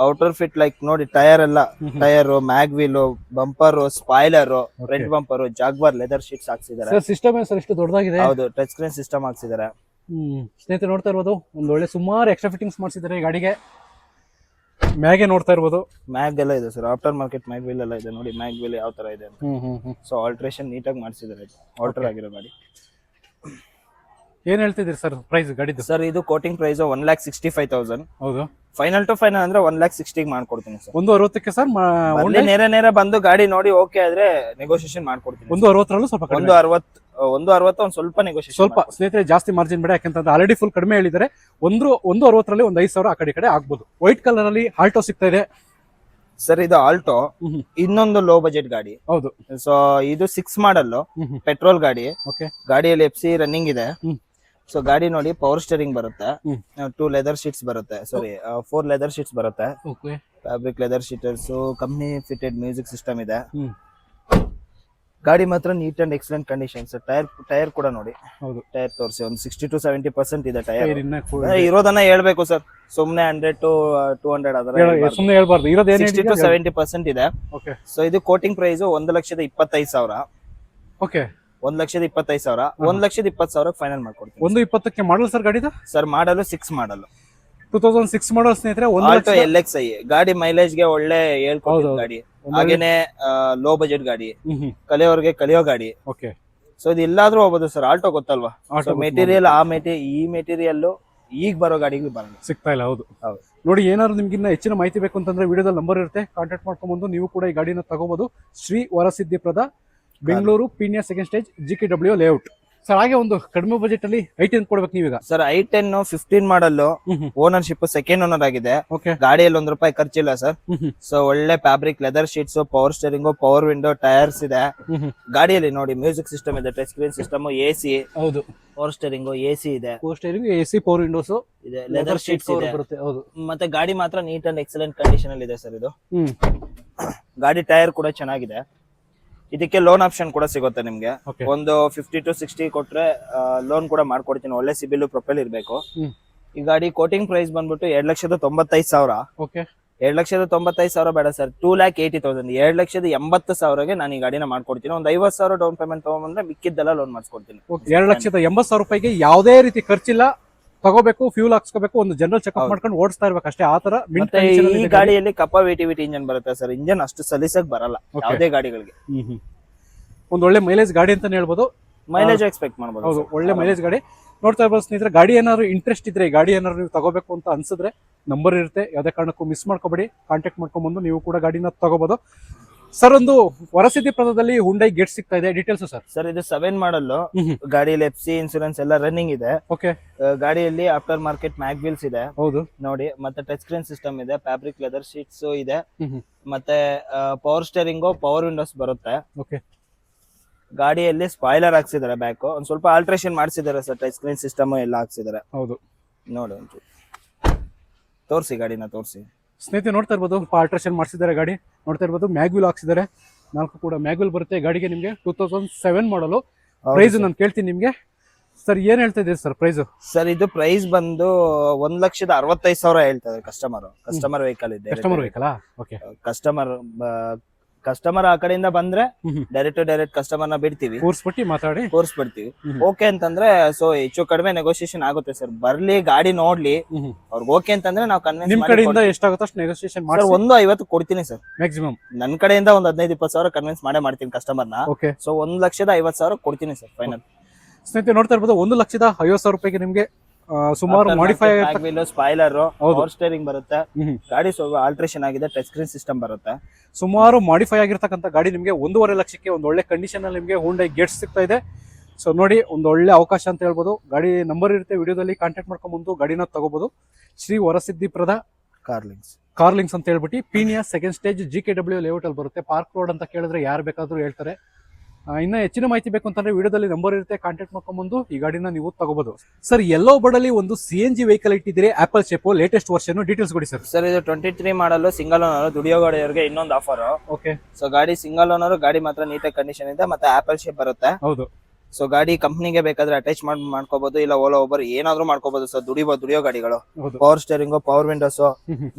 ಔಟರ್ ಫಿಟ್ ಲೈಕ್ ನೋಡಿ, ಟೈರ್ ಎಲ್ಲ tyre, mag wheel, bumper, spoiler, front bumper, Jaguar leather seats ಹಾಕ್ಸಿದ್ದಾರೆ. ಸಿಸ್ಟಮ್ ಎಷ್ಟು ದೊಡ್ಡದಾಗಿದೆ. ಹೌದು, ಟಚ್ ಸ್ಕ್ರೀನ್ ಸಿಸ್ಟಮ್ ಹಾಕ್ಸಿದ್ದಾರೆ. ಸ್ನೇಹಿತರೆ, ನೋಡ್ತಾ ಇರ್ಬೋದು, ಒಂದು ಒಳ್ಳೆ ಸುಮಾರು ಎಕ್ಸ್ಟ್ರಾ ಫಿಟ್ಟಿಂಗ್ಸ್ ಮಾಡಿಸಿದ್ದಾರೆ ಈ ಗಾಡಿಗೆ. ಮ್ಯಾಗೆ ನೋಡ್ತಾ ಇರ್ಬೋದು, ಮ್ಯಾಗ್ ಎಲ್ಲ ಇದೆ sir. After market mag wheel ಎಲ್ಲ ಇದೆ. ನೋಡಿ ಮ್ಯಾಗ್ ವೀಲ್ ಯಾವ ತರ ಇದೆ ಅಂತ. ಸೊ ಆಲ್ಟ್ರೇಷನ್ ನೀಟಾಗಿ ಮಾಡಿಸಿದ್ದಾರೆ. ಆಲ್ಟರ್ ಆಗಿರೋ ಗಾಡಿ. ಏನ್ ಹೇಳ್ತಿದ್ದೀರಿ ಸರ್ ಪ್ರೈಸ್ ಗಾಡಿದು? ಸರ್ ಇದು ಕೋಟಿಂಗ್ ಪ್ರೈಸ್ 1,65,000. ಹೌದು. ಫೈನಲ್ ಟು ಫೈನಲ್ ಅಂದ್ರೆ 1,60,000 ಮಾಡ್ಕೊಡ್ತೀನಿ ಸರ್. 160ಕ್ಕೆ ಸರ್ ನೇರ ಬಂದು ಗಾಡಿ ನೋಡಿ ಓಕೆ ಆದ್ರೆ ನೆಗೋಷಿಯೇಷನ್ ಮಾಡ್ಕೊಡ್ತೀನಿ. 160 ಸ್ವಲ್ಪ 160 ಒಂದ್ ಸ್ವಲ್ಪ ನೆಗೋಷಿಯೇಷನ್, ಸ್ವಲ್ಪ ಸ್ನೇಹಿತರೆ ಜಾಸ್ತಿ ಮಾರ್ಜಿನ್ ಬೇಡ. ಯಾಕಂತಂದ್ರೆ ಆಲ್ರೆಡಿ ಫುಲ್ ಕಡಿಮೆ ಹೇಳಿದ್ದಾರೆ. 160 ಒಂದು 5,000 ಆ ಕಡೆ ಆಗ್ಬೋದು. ವೈಟ್ ಕಲರ್ ಅಲ್ಲಿ ಆಲ್ಟೋ ಸಿಗ್ತಾ ಇದೆ ಸರ್. ಇದು ಆಲ್ಟೋ ಇನ್ನೊಂದು ಲೋ ಬಜೆಟ್ ಗಾಡಿ. ಹೌದು. ಸೊ ಇದು 6 ಮಾಡಲ್ ಪೆಟ್ರೋಲ್ ಗಾಡಿ. ಗಾಡಿಯಲ್ಲಿ FC ರನ್ನಿಂಗ್ ಇದೆ. ಸೊ ಗಾಡಿ ನೋಡಿ, ಪವರ್ ಸ್ಟೇರಿಂಗ್ ಬರುತ್ತೆ, 2 ಲೆದರ್ ಶೀಟ್ಸ್ ಬರುತ್ತೆ, ಸಾರಿ 4 ಲೆದರ್ ಶೀಟ್ಸ್ ಬರುತ್ತೆ. Fabric leather seaters, company fitted music system ಇದೆ. ಗಾಡಿ ಮಾತ್ರ neat and excellent condition sir. Tyre ಕೂಡ ನೋಡಿ, ಟೈರ್ ತೋರಿಸಿ ಒಂದು 60 to 70% ಇದೆ ಟೈರ್. ಇರೋದನ್ನ ಹೇಳ್ಬೇಕು ಸರ್, ಸುಮ್ನೆ 100 to 200 ಸುಮ್ನೆ ಹೇಳ್ಬಾರ್ದು. 60 to 70% ಇದೆ. ಸೊ ಇದು ಕೋಟಿಂಗ್ ಪ್ರೈಸ್ 1,25,000. ಓಕೆ, 1,25,000. 1,20,000 ಫೈನಲ್ ಮಾಡ್ಕೊಡ್ತೀನಿ. 120ಕ್ಕೆ ಮಾಡಲ್ ಸರ್ ಗಾಡಿದು? ಸರ್ ಮಾಡಲು 6 ಮಾಡಲ್, 2006 ಮಾಡಲ್ ಸ್ನೇಹಿತರೆ. ಆಲ್ಟೋ LXi ಗಾಡಿ ಮೈಲೇಜ್ ಗೆ ಒಳ್ಳೆ ಹೇಳ್ಕೊಡ್ತೀನಿ ಗಾಡಿ. ಹಾಗೇನೆ ಲೋ ಬಜೆಟ್ ಗಾಡಿ, ಕಲಿಯೋರ್ಗೆ ಕಲಿಯೋ ಗಾಡಿ. ಓಕೆ. ಸೊ ಇದು ಎಲ್ಲಾದ್ರೂ ಹೋಗ್ಬೋದು ಸರ್. ಆಲ್ಟೋ ಗೊತ್ತಲ್ವಾ, ಮೆಟೀರಿಯಲ್ ಈ ಮೆಟೀರಿಯಲ್ ಈಗ ಬರೋ ಗಾಡಿಗಳು ಬರಲ್ಲ, ಸಿಗ್ತಾ ಇಲ್ಲ. ಹೌದು. ನೋಡಿ, ಏನಾದ್ರು ನಿಮ್ಗೆ ಇನ್ನ ಹೆಚ್ಚಿನ ಮಾಹಿತಿ ಬೇಕು ಅಂತಂದ್ರೆ ವಿಡಿಯೋದಲ್ಲಿ ನಂಬರ್ ಇರುತ್ತೆ, ಕಾಂಟ್ಯಾಕ್ಟ್ ಮಾಡ್ಕೊಂಡ್ಬಂದು ನೀವು ಕೂಡ ಈ ಗಾಡಿನ ತಗೋಬಹುದು. Shri Varasiddhiprada, Bengaluru, Peenya, second stage, GKW layout. Sir ಹಾಗೆ ಒಂದು ಕಡಿಮೆ ಬಜೆಟ್ ಅಲ್ಲಿ ಐ10 ಕೊಡ್ಬೇಕು ನೀವೀಗ. Sir i10 15 model, ownership second owner ಆಗಿದೆ. ಓಕೆ. ಗಾಡಿಯಲ್ಲಿ ₹1 ಖರ್ಚಿಲ್ಲ ಸರ್. ಸೊ ಒಳ್ಳೆ fabric, leather seats, power steering, power window, tyres ಇದೆ. ಗಾಡಿಯಲ್ಲಿ ನೋಡಿ ಮ್ಯೂಸಿಕ್ ಸಿಸ್ಟಮ್ ಇದೆ, ಟಚ್ ಸ್ಕ್ರೀನ್ ಸಿಸ್ಟಮ್, ಎಸಿ, ಹೌದು, ಪವರ್ ಸ್ಟೇರಿಂಗ್, ಎಸಿ ಇದೆ, power steering, AC, power windows ಇದೆ, ಲೆದರ್ ಶೀಟ್ಸ್ ಇದೆ ಬರುತ್ತೆ. ಹೌದು. ಮತ್ತೆ ಗಾಡಿ ಮಾತ್ರ ನೀಟ್ ಅಂಡ್ ಎಕ್ಸಲೆಂಟ್ ಕಂಡೀಷನ್ ಅಲ್ಲಿ ಇದೆ ಸರ್ ಇದು. ಗಾಡಿ ಟೈರ್ ಕೂಡ ಚೆನ್ನಾಗಿದೆ. ಇದಕ್ಕೆ ಲೋನ್ ಆಪ್ಷನ್ ಕೂಡ ಸಿಗುತ್ತೆ ನಿಮ್ಗೆ. ಒಂದು 50 to 60 ಕೊಟ್ರೆ ಲೋನ್ ಕೂಡ ಮಾಡ್ಕೊಡ್ತೀನಿ. ಒಳ್ಳೆ ಸಿಬಿಲ್ ಪ್ರೊಫೈಲ್ ಇರ್ಬೇಕು. ಈ ಗಾಡಿ ಕೋಟಿಂಗ್ ಪ್ರೈಸ್ ಬಂದ್ಬಿಟ್ಟು 2,95,000. ಓಕೆ. 2,95,000 ಬೇಡ ಸರ್, 2,80,000, 2,80,000ಗೆ ನಾನು ಈ ಗಾಡಿನ ಮಾಡ್ಕೊಡ್ತೀನಿ. ಒಂದು 50,000 ಡೌನ್ ಪೇಮೆಂಟ್ ತಗೊಂಡ್ಬಂದ್ರೆ ಮಿಕ್ಕಿದ್ದೆಲ್ಲ ಲೋನ್ ಮಾಡಿಸ್ಕೊಡ್ತೀನಿ. 2,80,000 ರೂಪಾಯಿಗೆ ಯಾವುದೇ ರೀತಿ ಖರ್ಚಿಲ್ಲ, ತಗೋಬೇಕು, ಫ್ಯೂಲ್ ಹಾಕ್ಸ್ಕೋಬೇಕು, ಒಂದು ಜನರಲ್ ಚೆಕ್ಅಪ್ ಮಾಡ್ಕೊಂಡು ಓಡಿಸ್ತಾ ಇರ್ಬೇಕು ಅಷ್ಟೇ. ಆ ತರ ಮತ್ತೆ ಈ ಗಾಡಿಯಲ್ಲಿ ಕಪಾವಿಟಿ ಇಂಜನ್ ಬರುತ್ತೆ ಸರ್. ಇಂಜನ್ ಅಷ್ಟು ಸಲೀಸಾಗಿ ಬರಲ್ಲ ಯಾವುದೇ ಗಾಡಿಗಳಿಗೆ. ಒಂದು ಒಳ್ಳೆ ಮೈಲೇಜ್ ಗಾಡಿ ಅಂತಾನೆ ಹೇಳ್ಬೋದು. ಮೈಲೇಜ್ ಎಕ್ಸ್ಪೆಕ್ಟ್ ಮಾಡಬಹುದು. ಹೌದು, ಒಳ್ಳೆ ಮೈಲೇಜ್ ಗಾಡಿ. ನೋಡ್ತಾ ಇರ್ಬೋದು ಸ್ನೇಹಿತರೆ, ಗಾಡಿ ಏನಾದ್ರು ಇಂಟ್ರೆಸ್ಟ್ ಇದ್ರೆ, ಗಾಡಿ ಏನಾದ್ರು ನೀವು ತಗೋಬೇಕು ಅಂತ ಅನ್ಸಿದ್ರೆ ನಂಬರ್ ಇರುತ್ತೆ, ಯಾವುದೇ ಕಾರಣಕ್ಕೂ ಮಿಸ್ ಮಾಡ್ಕೋಬೇಡಿ, ಕಾಂಟ್ಯಾಕ್ಟ್ ಮಾಡ್ಕೊಂಡ್ಬಂದು ನೀವು ಕೂಡ ಗಾಡಿನ ತಗೋಬಹುದು. ಸರ್, ಒಂದು ವರಸಿದ್ದಿ ಪ್ರದದಲ್ಲಿ ಹುಂಡೈ ಗೇಟ್ ಸಿಗ್ತಾ ಇದೆ, ಡೀಟೇಲ್ಸ್ ಸರ್? ಸರ್, ಇದು 7 ಮಾಡಲ್. ಗಾಡಿಯಲ್ಲಿ FC ಇನ್ಸೂರೆನ್ಸ್ ಎಲ್ಲ ರನ್ನಿಂಗ್ ಇದೆ. ಓಕೆ. ಗಾಡಿಯಲ್ಲಿ ಆಫ್ಟರ್ ಮಾರ್ಕೆಟ್ ಮ್ಯಾಗ್ ವೀಲ್ಸ್ ಇದೆ. ಹೌದು ನೋಡಿ, ಮತ್ತೆ ಟಚ್ ಸ್ಕ್ರೀನ್ ಸಿಸ್ಟಮ್ ಇದೆ, ಫ್ಯಾಬ್ರಿಕ್ ಲೆದರ್ ಶೀಟ್ಸ್ ಇದೆ, ಮತ್ತೆ ಪವರ್ ಸ್ಟೇರಿಂಗ್, ಪವರ್ ವಿಂಡೋಸ್ ಬರುತ್ತೆ. ಓಕೆ. ಗಾಡಿಯಲ್ಲಿ ಸ್ಪಾಯ್ಲರ್ ಹಾಕ್ಸಿದ್ದಾರೆ, ಬ್ಯಾಕ್ ಒಂದ್ ಸ್ವಲ್ಪ ಆಲ್ಟ್ರೇಷನ್ ಮಾಡಿಸಿದ್ದಾರೆ ಸರ್. ಟಚ್ ಸ್ಕ್ರೀನ್ ಸಿಸ್ಟಮ್ ಎಲ್ಲ ಹಾಕ್ಸಿದ್ದಾರೆ. ಹೌದು, ನೋಡಿ ಒಂಚೂರು ತೋರಿಸಿ, ಗಾಡಿನ ತೋರಿಸಿ. ಸ್ನೇಹಿತರೆ ನೋಡ್ತಾ ಇರ್ಬೋದು, ಆಲ್ಟ್ರೇಷನ್ ಮಾಡಿಸಿದ್ದಾರೆ ಗಾಡಿ. ನೋಡ್ತಾ ಇರ್ಬೋದು, ಮ್ಯಾಗ್ವಿಲ್ ಹಾಕ್ಸಿದ್ದಾರೆ, 4 ಕೂಡ ಮ್ಯಾಗ್ವಿಲ್ ಬರುತ್ತೆ ಗಾಡಿಗೆ. ನಿಮಗೆ 2007 ಮಾಡಲು. ಪ್ರೈಸ್ ನಾನು ಕೇಳ್ತೀನಿ ನಿಮ್ಗೆ. ಸರ್, ಏನ್ ಹೇಳ್ತಾ ಇದ್ದೀರಿ ಸರ್ ಪ್ರೈಸ್? ಸರ್, ಇದು ಪ್ರೈಸ್ ಬಂದು 1,65,000 ಹೇಳ್ತಾರೆ ಕಸ್ಟಮರ್ ವೆಹಿಕಲ್ ಇದೆ. Customer vehicle. ಓಕೆ. ಕಸ್ಟಮರ್ ಆ ಕಡೆಯಿಂದ ಬಂದ್ರೆ ಡೈರೆಕ್ಟ್ ಕಸ್ಟಮರ್ ನ ಬಿಡ್ತೀವಿ, ಕೋರ್ಸ್ಬಿಡ್ತೀವಿ. ಓಕೆ ಅಂತಂದ್ರೆ ಸೊ ಹೆಚ್ಚು ಕಡಿಮೆ ನೆಗೋಸಿಯೇಷನ್ ಆಗುತ್ತೆ ಸರ್. ಬರ್ಲಿ, ಗಾಡಿ ನೋಡ್ಲಿ, ಅವ್ರಿಗೆ ಓಕೆ ಅಂತಂದ್ರೆ ನಾವು ಕನ್ವಿನ್ಸ್ ನಿಮ್ ಕಡೆಯಿಂದ ಎಷ್ಟಾಗುತ್ತೋ ಅಷ್ಟು ನೆಗೋಸಿಯೇಷನ್ ಮಾಡಿ. ಒಂದು 50 ಕೊಡ್ತೀನಿ ಸರ್ ಮ್ಯಾಕ್ಸಿಮಮ್. ನನ್ನ ಕಡೆಯಿಂದ ಒಂದು 15-20,000 ಕನ್ವಿನ್ಸ್ ಮಾಡ್ತೀನಿ ಕಸ್ಟಮರ್ ನ. ಓಕೆ. ಸೊ 1,50,000 ಕೊಡ್ತೀನಿ ಸರ್ ಫೈನಲ್. ಸ್ನೇಹಿತರೆ ನೋಡ್ತಾ ಇರ್ಬೋದು, 1,50,000 ರೂಪಾಯಿಗೆ ನಿಮ್ಗೆ ಸುಮಾರು ಮಾಡಿಫೈ ಸ್ಪಾಯ್ಲರ್, ಪವರ್ ಸ್ಟೇರಿಂಗ್ ಬರುತ್ತೆ. ಗಾಡಿ ಸ್ವಲ್ಪ ಆಲ್ಟ್ರೇಷನ್ ಆಗಿದೆ, ಟಚ್ ಸ್ಕ್ರೀನ್ ಸಿಸ್ಟಮ್ ಬರುತ್ತೆ. ಸುಮಾರು ಮಾಡಿಫೈ ಆಗಿರ್ತಕ್ಕಂಥ ಗಾಡಿ ನಿಮಗೆ 1.5 ಲಕ್ಷಕ್ಕೆ ಒಂದು ಒಳ್ಳೆ ಕಂಡೀಷನ್ ಅಲ್ಲಿ ನಿಮಗೆ ಹುಂಡೈ ಗೇಟ್ಸ್ ಸಿಗ್ತಾ ಇದೆ. ಸೊ ನೋಡಿ, ಒಂದು ಒಳ್ಳೆ ಅವಕಾಶ ಅಂತ ಹೇಳ್ಬೋದು. ಗಾಡಿ ನಂಬರ್ ಇರುತ್ತೆ, ವಿಡಿಯೋದಲ್ಲಿ ಕಾಂಟ್ಯಾಕ್ಟ್ ಮಾಡ್ಕೊಂಡ್ಬಂದು ಗಾಡಿನ ತಗೋಬಹುದು. ಶ್ರೀ ವರಸಿದ್ದಿಪುರದ ಕಾರ್ಲಿಂಗ್ಸ್ ಅಂತ ಹೇಳ್ಬಿಟ್ಟು Peenya second stage GKW layout ಅಲ್ಲಿ ಬರುತ್ತೆ. ಪಾರ್ಕ್ ರೋಡ್ ಅಂತ ಕೇಳಿದ್ರೆ ಯಾರು ಬೇಕಾದ್ರೂ ಹೇಳ್ತಾರೆ. ಇನ್ನ ಹೆಚ್ಚಿನ ಮಾಹಿತಿ ಬೇಕು ಅಂತಂದ್ರೆ ವಿಡಿಯೋದಲ್ಲಿ ನಂಬರ್ ಇರುತ್ತೆ, ಕಾಂಟ್ಯಾಕ್ಟ್ ಮಾಡ್ಕೊಂಡ್ಬಂದು ಈ ಗಾಡಿನ ನೀವು ತಗೋಬಹುದು. ಸರ್, ಯೆಲ್ಲೋ ಬೋರ್ಡ್ ಅಲ್ಲಿ ಒಂದು CNG ವೆಹಿಕಲ್ ಇಟ್ಟಿದ್ದೀರಿ, apple shape, latest version, details ಕೊಡಿ ಸರ್. ಸರ್, ಇದು 23 ಮಾಡಲ್, ಸಿಂಗಲ್ ಓನರ್, ದುಡಿಯೋ ಗಾಡಿಯವರಿಗೆ ಇನ್ನೊಂದು ಆಫರ್. ಓಕೆ. ಸೊ ಗಾಡಿ ಸಿಂಗಲ್ ಓನರ್, ಗಾಡಿ ಮಾತ್ರ ನೀಟಾಗಿ ಕಂಡೀಷನ್ ಇದೆ, ಮತ್ತೆ ಆಪಲ್ ಶೇಪ್ ಬರುತ್ತೆ. ಹೌದು. ಸೊ ಗಾಡಿ ಕಂಪ್ನಿಗೆ ಬೇಕಾದ್ರೆ ಅಟ್ಯಾಚ್ ಮಾಡ್ಕೋಬಹುದು, ಇಲ್ಲ ಓಲಾ ಓಬರ್ ಏನಾದ್ರೂ ಮಾಡ್ಕೋಬಹುದು ಸರ್. ದುಡಿಯೋ ಗಾಡಿಗಳು, power steering, power Windows,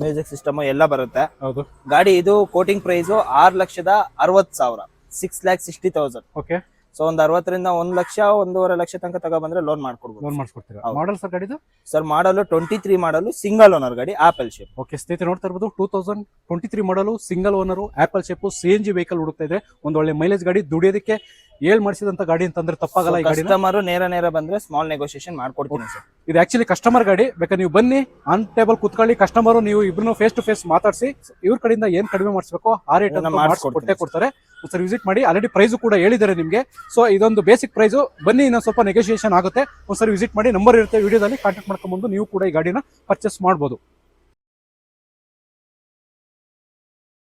music system ಎಲ್ಲ ಬರುತ್ತೆ. ಹೌದು. ಗಾಡಿ ಇದು ಕೋಟಿಂಗ್ ಪ್ರೈಸ್ 6,60,000, 6,60,000. ಓಕೆ. ಸೊ ಒಂದು 60ರಿಂದ 1 ಲಕ್ಷ 1.5 ಲಕ್ಷ ತನಕ ತಗೊಬಂದ್ರೆ ಲೋನ್ ಮಾಡ್ಕೊಡ್ತೀರಾ. ಮಾಡಲ್ ಸರ್ ಗಾಡಿದು? ಸರ್, ಮಾಡಲು 23 ಮಾಡಲು, ಸಿಂಗಲ್ ಓನರ್ ಗಾಡಿ, ಆಪಲ್ ಶೇಪ್. ಓಕೆ. ಸ್ನೇಹಿತರೆ ನೋಡ್ತಾ ಇರ್ಬೋದು, 2023 ಮಾಡಲು, single owner, apple shape, CNG vehicle ಹುಡುಕ್ತಾ ಇದೆ. ಒಂದು ಒಳ್ಳೆ ಮೈಲೇಜ್ ಗಾಡಿ, ದುಡಿಯೋದಕ್ಕೆ ಮಾಡಿಸಿದಂತ ಗಾಡಿ ಅಂತಂದ್ರೆ ತಪ್ಪಾಗಲ್ಲ. ಕಸ್ಟಮರ್ ನೇರ ಬಂದ್ರೆ ಸ್ಮಾಲ್ ನೆಗೋಸಿಯೇಷನ್ ಮಾಡ್ಕೊಡ್ತೀನಿ ಸರ್. ಇದು ಆಕ್ಚುಲಿ ಕಸ್ಟಮರ್ ಗಾಡಿ. ಬೇಕಾದ್ರೆ ನೀವು ಬನ್ನಿ, ಆನ್ ಟೇಬಲ್ ಕುತ್ಕೊಳ್ಳಿ, ಕಸ್ಟಮರ್ ನೀವು ಇಬ್ರು ಫೇಸ್ ಟು ಫೇಸ್ ಮಾತಾಡಿಸಿ ಇವ್ರ ಕಡೆಯಿಂದ ಏನ್ ಕಡಿಮೆ ಮಾಡಿಸ್ಬೇಕು ಆ ರೇಟ್ ಕೊಡ್ತಾರೆ. ಸರ್, ವಿಸಿಟ್ ಮಾಡಿ. ಆಲ್ರೆಡಿ ಪ್ರೈಸ್ ಕೂಡ ಹೇಳಿದ್ದಾರೆ ನಿಮ್ಗೆ. ಸೊ ಇದೊಂದು ಬೇಸಿಕ್ ಪ್ರೈಸ್. ಬನ್ನಿ, ಇನ್ನೊಂದು ಸ್ವಲ್ಪ ನೆಗೋಸಿಯೇಷನ್ ಆಗುತ್ತೆ. ಒಂದ್ಸರಿ ವಿಸಿಟ್ ಮಾಡಿ. ನಂಬರ್ ಇರುತ್ತೆ ವಿಡಿಯೋದಲ್ಲಿ, ಕಾಂಟ್ಯಾಕ್ಟ್ ಮಾಡ್ಕೊಂಡ್ಬಂದು ನೀವು ಕೂಡ ಈ ಗಾಡಿನ ಪರ್ಚೇಸ್ ಮಾಡಬಹುದು.